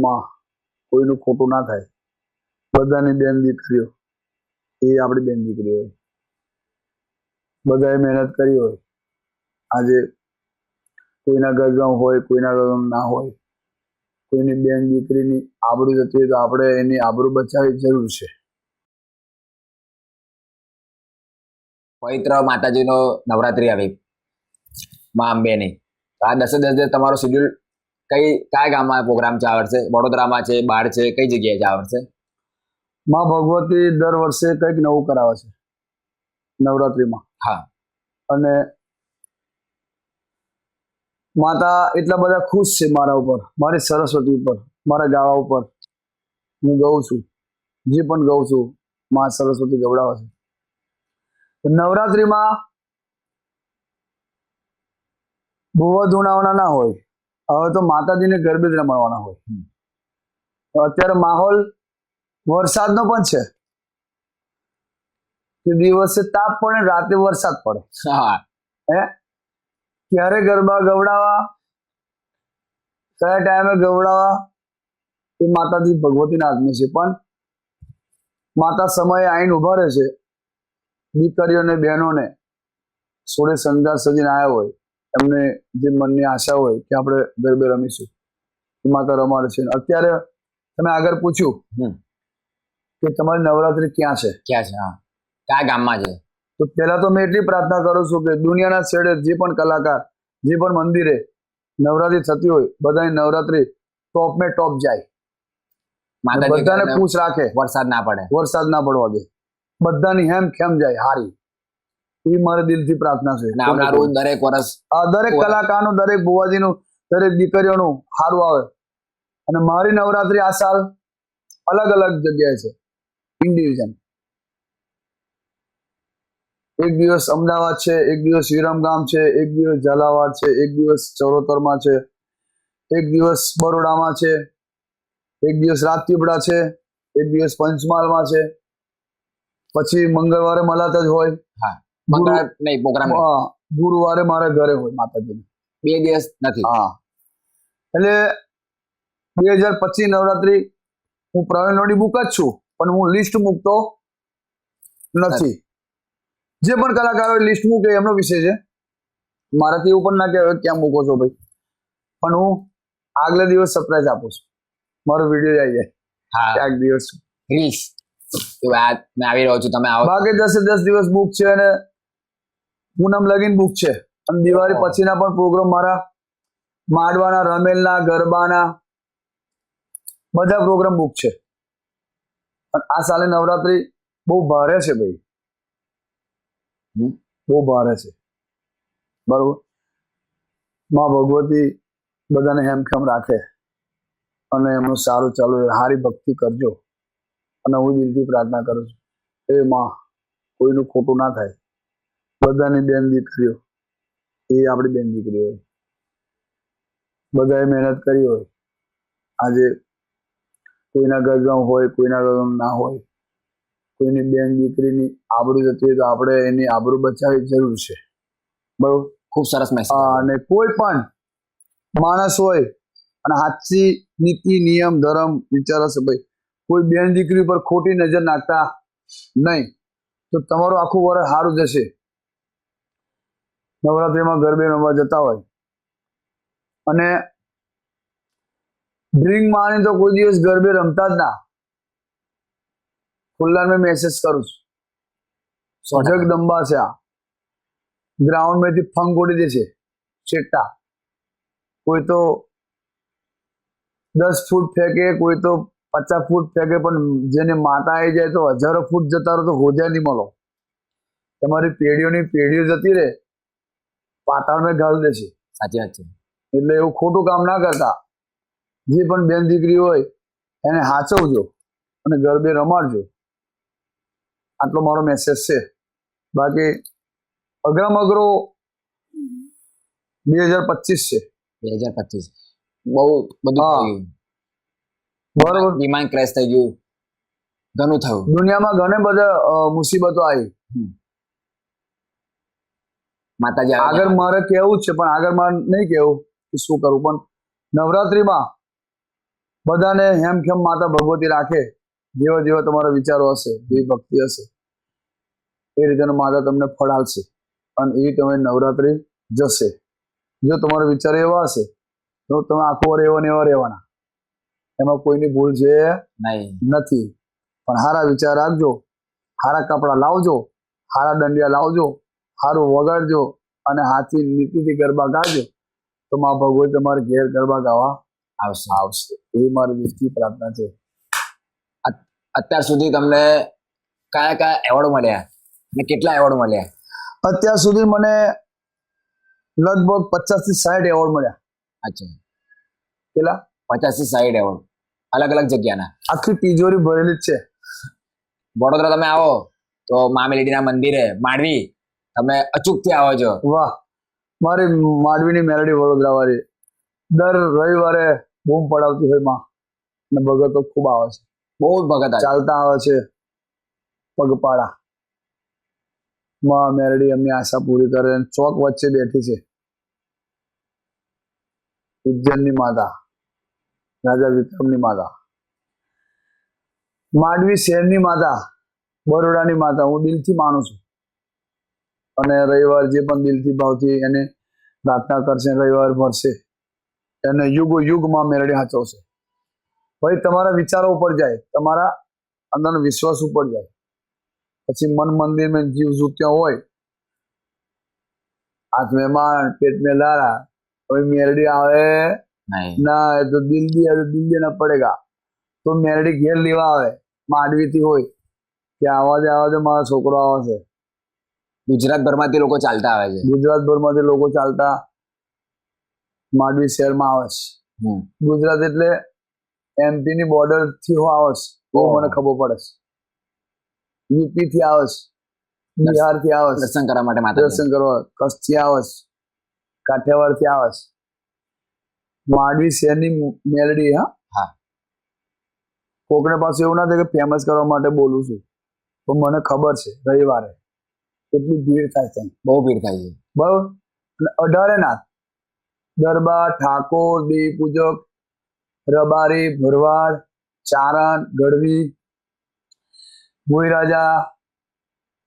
માં કોઈનું ખોટું ના થાય. બધાની બેન દીકરીઓ એ આપણી બેન દીકરીઓ હોય. બધાએ મહેનત કરી હોય. આજે કોઈના ગરગામ હોય, કોઈના ગરગામ ના હોય, કોઈની બેન દીકરીની આબરૂ જતી હોય તો આપણે એની આબરૂ બચાવવી જરૂર છે. પવિત્ર માતાજીનો નવરાત્રી આવી મા અંબેની. આ 10 દિવસ તમારો શેડ્યુલ કયા ગામમાં પ્રોગ્રામ છે આ વર્ષે? વડોદરામાં છે, બહાર છે, કઈ જગ્યાએ છે આ વર્ષે? માં ભગવતી દર વર્ષે કંઈક નવું કરાવે છે નવરાત્રીમાં. હા. અને માતા એટલા બધા ખુશ છે મારા ઉપર, મારી સરસ્વતી ઉપર, મારા ગાવા ઉપર. હું ગાઉં છું, જે પણ ગાઉં છું માં સરસ્વતી ગવડાવે છે. નવરાત્રીમાં ભૂવા ધૂણાવાના ના હોય, હવે તો માતાજીને ગરબે જ રમાડવાના હોય. અત્યારે માહોલ વરસાદનો પણ છે કે દિવસે તાપ પડે, રાતે વરસાદ પડે. ક્યારે ગરબા ગવડાવવા, કયા ટાઈમે ગવડાવવા, એ માતાજી ભગવતીના હાથમાં છે. પણ માતા સમયે આવીને ઉભા રહે છે. દીકરીઓને બહેનોને સોળે શણગાર સજીને આવ્યા હોય, એમને જે મનની આશા હોય કે આપણે ગરબે રમીશું, એ માતા રમાડે છે. અત્યારે તમે આગળ પૂછ્યું કે તમારી નવરાત્રી ક્યાં છે, કયા ગામમાં છે, તો પહેલા તો મેં એટલી પ્રાર્થના કરું છું કે દુનિયાના છેડે જે પણ કલાકાર, જે પણ મંદિરે નવરાત્રી થતી હોય, બધાની નવરાત્રી ટોપ મેં ટોપ જાય. બધાને પૂછ રાખે, વરસાદ ના પડવા દે, બધાની હેમ ખેમ જાય હારી. એ મારે દિલથી પ્રાર્થના છે. દરેક વર્ષ દરેક કલાકારનું, દરેક ભુવાજીનું, દરેક દીકરીઓનું સારું આવે. અને મારી નવરાત્રી આ સાલ અલગ અલગ જગ્યાએ છે, ઇન્ડિવિઝન. એક દિવસ અમદાવાદ છે, એક દિવસ વિરમગામ છે, એક દિવસ ઝાલાવાડ છે, એક દિવસ ચરોતરમાં છે, એક દિવસ બરોડામાં છે, એક દિવસ રાજપીપળા છે, એક દિવસ પંચમહાલમાં છે. પછી મંગળવારે મલાત જ હોય. ગુરુવારે મારા ઘરે હોય માતાજીને. 2 દિવસ નથી. હા, એટલે 2025 નવરાત્રી હું પ્રવીણ લોડી બુક જ છું, પણ હું લિસ્ટ મૂકતો નથી. જે પણ કલાકારો લિસ્ટ મૂકે એમનો વિષય છે, મારાથી એવું પણ ના કહેવાય ક્યાં મૂકો છો ભાઈ. પણ હું આગલા દિવસ સરપ્રાઈઝ આપું છું, મારો વિડીયો આવી જાય. ક્યાંક દિવસ રીલ્સ મેં આવી રહ્યો છું, તમે આવો. બાકી 10 દિવસ બુક છે અને પૂનમ લગીન બુક છે. અને દિવાળી પછીના પણ પ્રોગ્રામ મારા માંડવાના, રમેલના, ગરબાના બધા પ્રોગ્રામ બુક છે. પણ આ સાલે નવરાત્રી બહુ ભારે છે ભાઈ, બહુ ભારે છે. બરોબર. માં ભગવતી બધાને હેમખેમ રાખે અને એમનું સારું ચાલુ, હારી ભક્તિ કરજો. અને હું દિલથી પ્રાર્થના કરું છું, એ માં કોઈનું ખોટું ના થાય. બધાની બેન દીકરીઓ એ આપણી બેન દીકરીઓ હોય. બધાએ મહેનત કરી હોય. આજે કોઈના ગરગામ હોય, કોઈના ગરગામ ના હોય, કોઈની બેન દીકરીની આબરૂ જતી હોય તો આપણે એની આબરૂ બચાવવી જરૂર છે. બરોબર. ખૂબ સરસ મેસેજ. અને કોઈ પણ માણસ હોય અને સાચી નીતિ, નિયમ, ધર્મ વિચાર હશે ભાઈ, કોઈ બેન દીકરી પર ખોટી નજર નાખતા નહીં, તો તમારું આખું વર્ષ સારું જશે. નવરાત્રીમાં ગરબે રમવા જતા હોય અને ડ્રિંક માણી તો કોઈ દિવસ ગરબે રમતા જ ના. ખુલ્લા મેં મેસેજ કરું છું, જગદંબા છે આ. ગ્રાઉન્ડ માંથી ફંગ ઉડી દે છે છેટા. કોઈ તો 10 ફૂટ ફેંકે, કોઈ તો 50 ફૂટ ફેંકે, પણ જેને માતા આવી જાય તો 1000 ફૂટ જતા રહો તો હોજા નહીં મળો. તમારી પેઢીઓની પેઢીઓ જતી રહે, પાતાળમાં ગાળ દે છે. સાચી વાત છે. એટલે એવું ખોટું કામ ના કરતા. જે પણ બેન દીકરી હોય એને હાચવજો અને ગરબે રમાડજો. આટલો મારો મેસેજ છે. બાકી અઘરામ અઘરો 2025 છે. 2025 બહુ બધું થયું. બરોબર. ડિમાન્ડ ક્રેશ થઈ ગયું, ઘણું થયું. દુનિયામાં ઘણી બધા મુસીબતો આવી. માતાજી આગળ મારે કેવું છે, પણ આગળ મારે નહીં કેવું કે શું કરું. પણ નવરાત્રીમાં બધાને હેમખેમ માતા ભગવતી રાખે. જેવા જેવા તમારા વિચારો હશે, જેવી ભક્તિ હશે, એ રીતેનો માતા તમને ફળ આપશે અને એ તમે નવરાત્રી જશે. જો તમારો વિચાર એવા હશે તો તમે આખો વાર એવા ને એવા રહેવાના, એમાં કોઈની ભૂલ છે નથી. પણ સારા વિચાર રાખજો, સારા કપડા લાવજો, સારા દંડિયા લાવજો, સારું વગાડજો અને હાથી નીતિથી ગરબા ગાજો તો મા ભગવતી તમારે ઘેર ગરબા ગાવા આવશે. એ મારી દિલથી પ્રાર્થના છે. અત્યાર સુધી તમને કયા કયા એવોર્ડ મળ્યા અને કેટલા એવોર્ડ મળ્યા? અત્યાર સુધી મને લગભગ 50 થી 60 એવોર્ડ મળ્યા. અચ્છા, કેટલા? 50 થી 60 એવોર્ડ અલગ અલગ જગ્યાના. આખી તિજોરી ભરેલી જ છે. વડોદરા તમે આવો તો મા મેલડીના મંદિરે માંડવી તમે અચૂકથી આવો છો. વાહ, મારી માંડવીની મેલડી વડોદરા વાળી દર રવિવારે બૂમ પડાવતી હોય માં, અને ભગતો ખૂબ આવે છે. બહુ ભગત ચાલતા આવે છે પગપાળા. માં મેલડી એમની આશા પૂરી કરે. ચોક વચ્ચે બેઠી છે ઉજ્જૈનની માતા, રાજા વિક્રમની માતા, માંડવી શહેરની માતા, બરોડાની માતા હું દિલથી માનું છું. અને રવિવાર જે પણ દિલથી ભાવથી એને પ્રાર્થના કરશે, રવિવાર ભરશે, એને યુગો યુગમાં મેલડી હાચવશે. ભાઈ તમારા વિચારો ઉપર જાય, તમારા અંદરનો વિશ્વાસ ઉપર જાય, પછી મન મંદિરમાં જીવ જૂત્યા હોય, હાથ में मान पेट में लारा, कोई मेलडी આવે ના તો દિલ દેના પડેગા. તો મેલડી ઘેર લેવા આવે માંડવીથી હોય કે આવા મારો છોકરો આવે છે. ગુજરાતભરમાંથી લોકો ચાલતા આવે છે. ગુજરાતભરમાંથી લોકો ચાલતા માંડવી શહેરમાં આવે છે. ગુજરાત એટલે એમપી ની બોર્ડર થી આવે છે, બહુ મને ખબર પડે છે. યુપી થી આવે છે, બિહાર થી આવે છે દર્શન કરવા માટે, દર્શન કરવા. કચ્છ થી આવે છે, કાઠિયાવાડ થી આવે છે. માંડવી શહેરની મેલડી. હા, કોકને પાસે એવું ના થાય કે ફેમસ કરવા માટે બોલું છું, તો મને ખબર છે રવિવારે કેટલી ભીડ થાય છે. બહુ ભીડ થાય છે, બરોબર. અને 18 નાથ ગરબા, ઠાકોર, દેવી પૂજક, રબારી, ભરવાડ, ચારણ, ગઢવી, ભોયરાજા,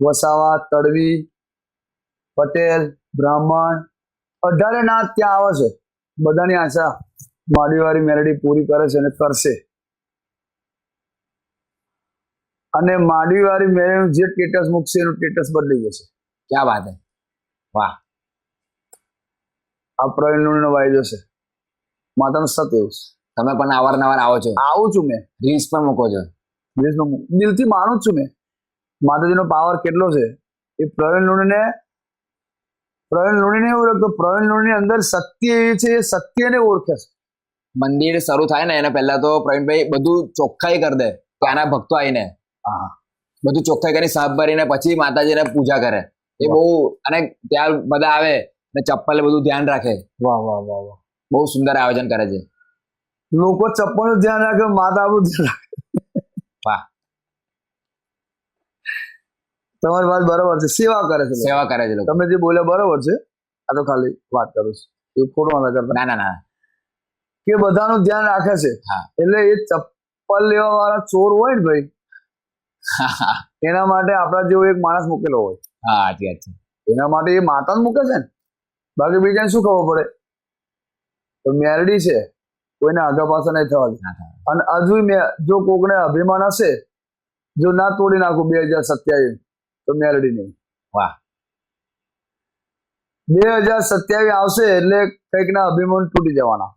વસાવા, તડવી, પટેલ, બ્રાહ્મણ, 18 નાથ ત્યાં આવે છે. બધાની આશા માંડવીવાળી મેલડી પૂરી કરે છે અને કરશે. અને માંડવીવાળી મેલડીનું જે સ્ટેટસ મૂકશે એનું સ્ટેટસ બદલી જશે. ક્યાં વાત હે, વાહ. આ પ્રવીણનો વાયદો છે, માતાનું સત્ય એવું છે. તમે પણ અવારનવાર આવો છો? આવું છું, મેં રીલ્સ પણ મૂકો છો. દિલથી માનું છું મેં માતાજીનો પાવર કેટલો છે. એ પ્રવીણ લુણીને ઓળખતો, પ્રવીણ લુણીની અંદર શક્તિ એવી છે, એ શક્તિને ઓળખે છે. મંદિર શરૂ થાય ને એને પહેલા તો પ્રવીણભાઈ બધું ચોખ્ખાઈ કરી દે, ત્યાંના ભક્તો આવીને બધું ચોખ્ખાઈ કરી સાફ ભરીને પછી માતાજીને પૂજા કરે. એ બહુ, અને ત્યાં બધા આવે ને ચપ્પલ બધું ધ્યાન રાખે. વાહ વાહ વાહ વાહ, બહુ સુંદર આયોજન કરે છે. લોકો ચપ્પલ નું ધ્યાન રાખે, માતા આપણું ધ્યાન રાખે. વાહ, તમારી વાત બરોબર છે. સેવા કરે છે, સેવા કરે છે લોકો. તમે જે બોલ્યા બરોબર છે. આ તો ખાલી વાત કરું છું, એ ખોટું ના કરતા. ના ના ના, કે બધાનું ધ્યાન રાખે છે. એટલે એ ચપ્પલ લેવા વાળા ચોર હોય ને ભાઈ, એના માટે આપણા જેવો એક માણસ મૂકેલો હોય. હા, સાચી વાત છે. એના માટે એ માતા મૂકે છે ને, બાકી બીજાને શું ખબર પડે? તો મેલડી છે, કોઈને આગા પાછા નહીં થવા દે. અને હજુ જો કોકને અભિમાન હશે, જો ના તોડી નાખું 2027 તો મેલડી નહીં. વાહ, 2027 આવશે એટલે કંઈક ના અભિમાન તૂટી જવાના.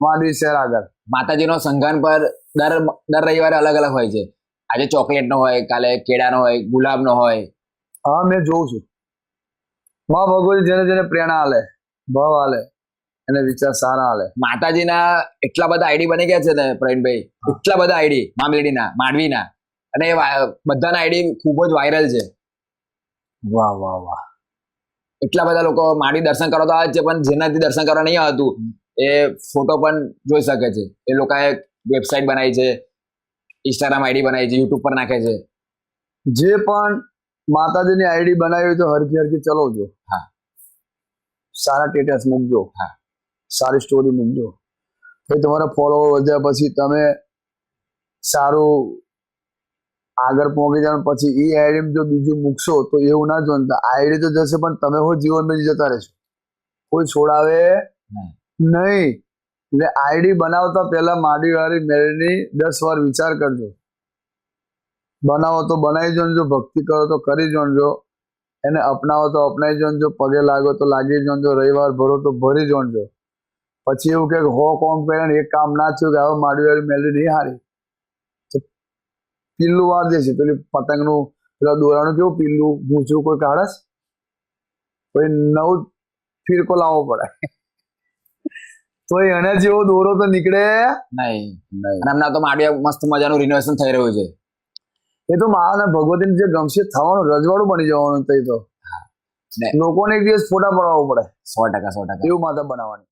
માંડવી શહેર આગળ માતાજીનો સંઘાન પર દર રવિવારે અલગ અલગ હોય છે. આજે ચોકલેટ નો હોય, કાલે કેળાનો હોય, ગુલાબનો હોય. હા, મેં જોઉં છું. માં ભગવતી જેને જેને પ્રેરણા આલે, ભાવ આલે, એને વિચાર સારા આલે. માતાજીના એટલા બધા આઈડી બની ગયા છે ને પ્રવીણભાઈ, એટલા બધા આઈડી મામલેડીના, માંડવીના, અને બધાના આઈડી ખૂબ જ વાયરલ છે. વાહ વાહ વાહ, એટલા બધા લોકો માંડવી દર્શન કરવા તો આવે છે, પણ જેનાથી દર્શન કરવા નહીં આવતું એ ફોટો પણ જોઈ શકે છે. એ લોકોએ વેબસાઇટ બનાવી છે, ઇન્સ્ટાગ્રામ આઈડી બનાવી છે, યુટ્યુબ પર નાખે છે. જે પણ માતાજીની આઈડી બનાવી તો હરખી હરખી ચલાવજો. હા, સારા સ્ટેટસ મૂકજો. હા, સારી સ્ટોરી મૂકજો. પછી તમારા ફોલોવર વધ્યા પછી તમે સારું આગળ પહોંચી જાવ પછી એ આઈડી જો બીજું મૂકશો તો એવું ના જોતા આઈડી તો જશે પણ તમે હો જીવનમાં જતા રહેશો કોઈ છોડાવે નહીં એટલે આઈડી બનાવતા પહેલા માડીવાળી મેળની 10 વાર વિચાર કરજો બનાવો તો બનાવી જોજો ભક્તિ કરો તો કરી જોજો એને અપનાવો તો અપનાવી જોજો પગે લાગો તો લાગી જોજો રવિવાર ભરો તો ભરી જોજો પછી એવું કે હો કોમ કરે ને એક કામ ના થયું કે હવે માડીવાળી મેળવી નહીં હારી તો પીલું વાર દેશે પેલી પતંગનું પેલા દોરાનું કેવું પીલું ગૂંચવું કોઈ કાઢસ કોઈ નવું ફિરકો લાવવો પડે તો એને જેવો દોરો તો નીકળે નહીં અને હમણાં તો માંડવી મસ્ત મજાનું રિનોવેશન થઈ રહ્યું છે એ તો મહારાજ ભગવતીને જે ગમશે થવાનું રજવાડું બની જવાનું તો લોકોને એક દિવસ ફોટા પડાવવો પડે 100% એવું માતા બનાવવાની